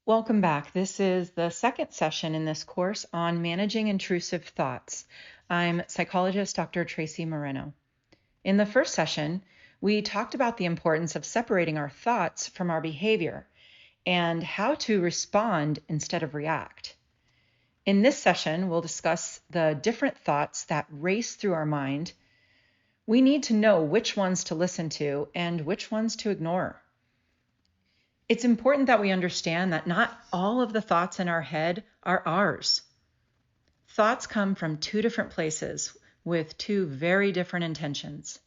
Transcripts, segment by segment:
Welcome back. This is the second session in this course on managing intrusive thoughts. I'm psychologist Dr. Tracy Moreno. In the first session, we talked about the importance of separating our thoughts from our behavior and how to respond instead of react. In this session, we'll discuss the different thoughts that race through our mind. We need to know which ones to listen to and which ones to ignore. It's important that we understand that not all of the thoughts in our head are ours. Thoughts come from two different places with two very different intentions.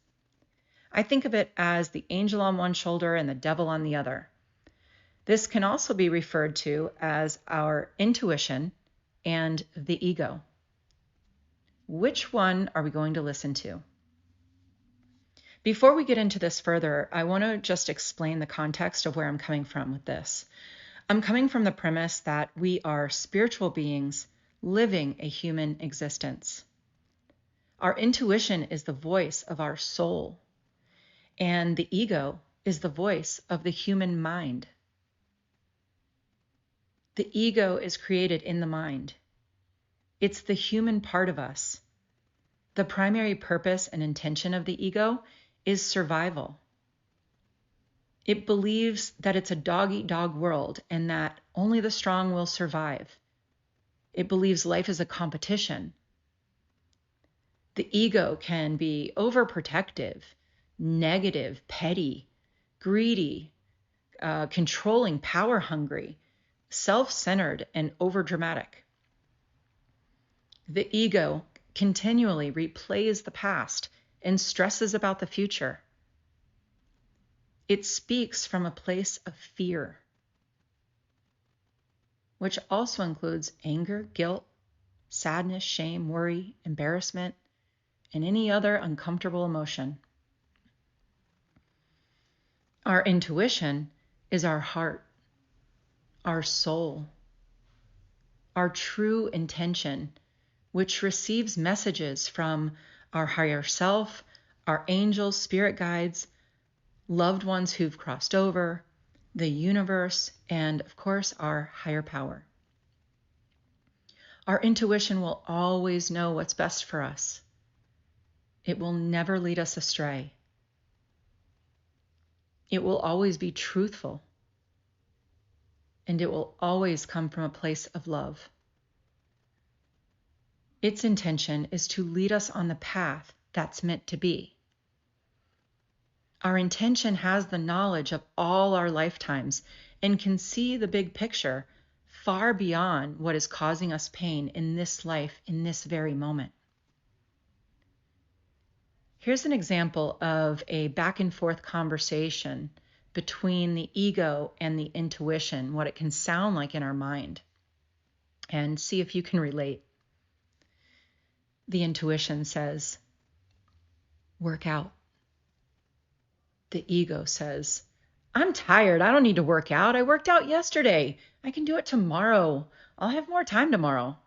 I think of it as the angel on one shoulder and the devil on the other. This can also be referred to as our intuition and the ego. Which one are we going to listen to? Before we get into this further, I want to just explain the context of where I'm coming from with this. I'm coming from the premise that we are spiritual beings living a human existence. Our intuition is the voice of our soul, and the ego is the voice of the human mind. The ego is created in the mind. It's the human part of us. The primary purpose and intention of the ego is survival. It believes that it's a dog-eat-dog world and that only the strong will survive. It believes life is a competition. The ego can be overprotective, negative, petty, greedy, controlling, power-hungry, self-centered, and overdramatic. The ego continually replays the past and stresses about the future. It speaks from a place of fear, which also includes anger, guilt, sadness, shame, worry, embarrassment, and any other uncomfortable emotion. Our intuition is our heart, our soul, our true intention, which receives messages from our higher self, our angels, spirit guides, loved ones who've crossed over, the universe, and of course, our higher power. Our intuition will always know what's best for us. It will never lead us astray. It will always be truthful, and it will always come from a place of love. Its intention is to lead us on the path that's meant to be. Our intention has the knowledge of all our lifetimes and can see the big picture far beyond what is causing us pain in this life, in this very moment. Here's an example of a back and forth conversation between the ego and the intuition, what it can sound like in our mind, and see if you can relate. The intuition says, work out. The ego says, I'm tired. I don't need to work out. I worked out yesterday. I can do it tomorrow. I'll have more time tomorrow.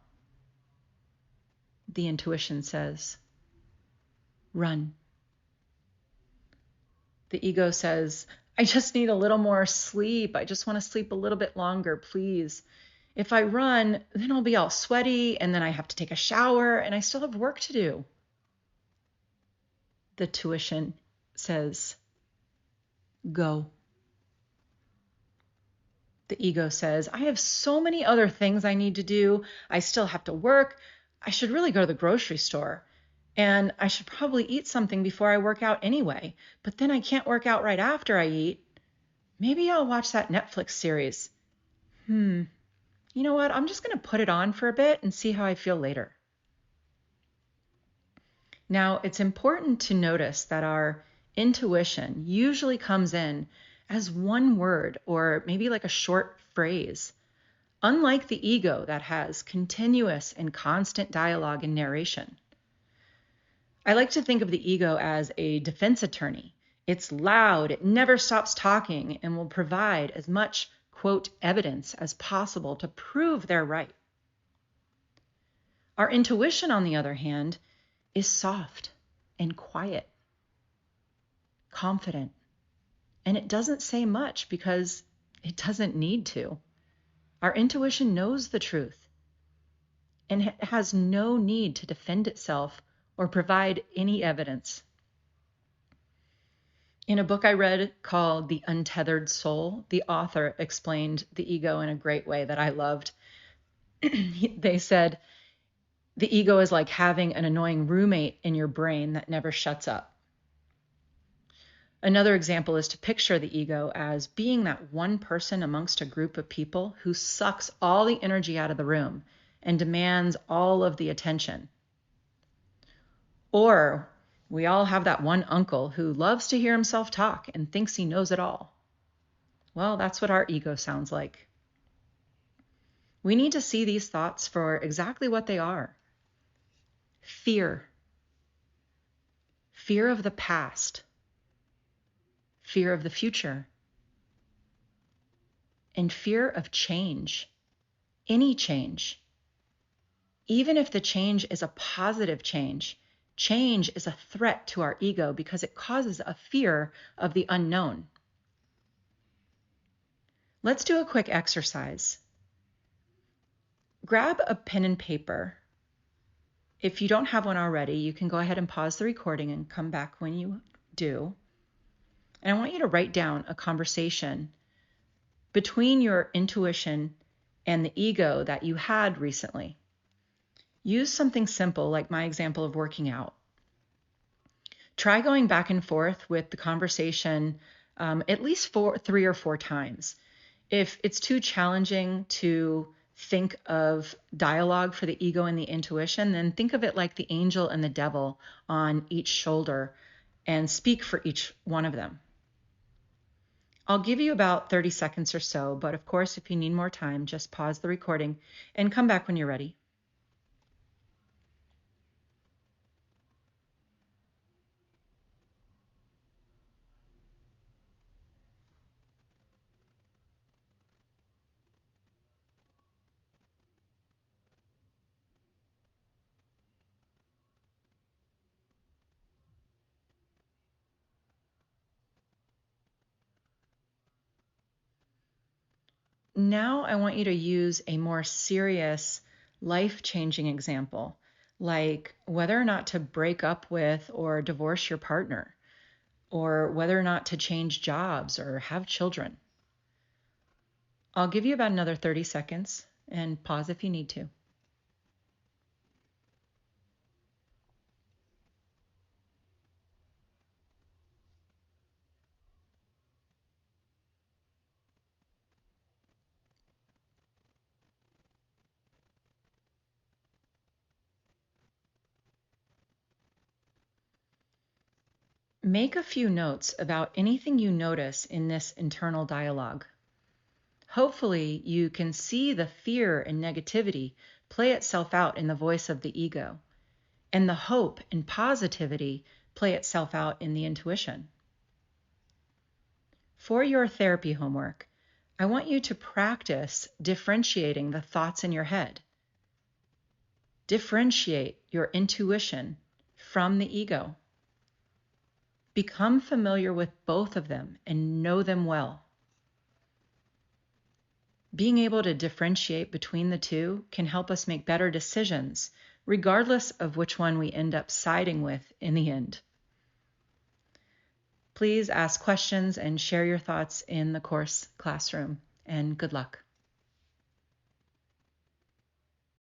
The intuition says, run. The ego says, I just need a little more sleep. I just want to sleep a little bit longer, please. If I run, then I'll be all sweaty, and then I have to take a shower, and I still have work to do. The intuition says, go. The ego says, I have so many other things I need to do. I still have to work. I should really go to the grocery store. And I should probably eat something before I work out anyway. But then I can't work out right after I eat. Maybe I'll watch that Netflix series. You know what? I'm just going to put it on for a bit and see how I feel later. Now, it's important to notice that our intuition usually comes in as one word or maybe like a short phrase, unlike the ego that has continuous and constant dialogue and narration. I like to think of the ego as a defense attorney. It's loud, it never stops talking, and will provide as much, quote, evidence as possible to prove they're right. Our intuition, on the other hand, is soft and quiet, confident, and it doesn't say much because it doesn't need to. Our intuition knows the truth and has no need to defend itself or provide any evidence. In a book I read called The Untethered Soul, the author explained the ego in a great way that I loved. They said, the ego is like having an annoying roommate in your brain that never shuts up. Another example is to picture the ego as being that one person amongst a group of people who sucks all the energy out of the room and demands all of the attention. Or we all have that one uncle who loves to hear himself talk and thinks he knows it all. Well, that's what our ego sounds like. We need to see these thoughts for exactly what they are. Fear. Fear of the past. Fear of the future. And fear of change. Any change. Even if the change is a positive change, change is a threat to our ego because it causes a fear of the unknown. Let's do a quick exercise. Grab a pen and paper. If you don't have one already, you can go ahead and pause the recording and come back when you do. And I want you to write down a conversation between your intuition and the ego that you had recently. Use something simple like my example of working out. Try going back and forth with the conversation at least 3 or 4 times. If it's too challenging to think of dialogue for the ego and the intuition, then think of it like the angel and the devil on each shoulder and speak for each one of them. I'll give you about 30 seconds or so, but of course, if you need more time, just pause the recording and come back when you're ready. Now I want you to use a more serious, life-changing example, like whether or not to break up with or divorce your partner, or whether or not to change jobs or have children. I'll give you about another 30 seconds and pause if you need to. Make a few notes about anything you notice in this internal dialogue. Hopefully, you can see the fear and negativity play itself out in the voice of the ego, and the hope and positivity play itself out in the intuition. For your therapy homework, I want you to practice differentiating the thoughts in your head. Differentiate your intuition from the ego. Become familiar with both of them and know them well. Being able to differentiate between the two can help us make better decisions, regardless of which one we end up siding with in the end. Please ask questions and share your thoughts in the course classroom, and good luck.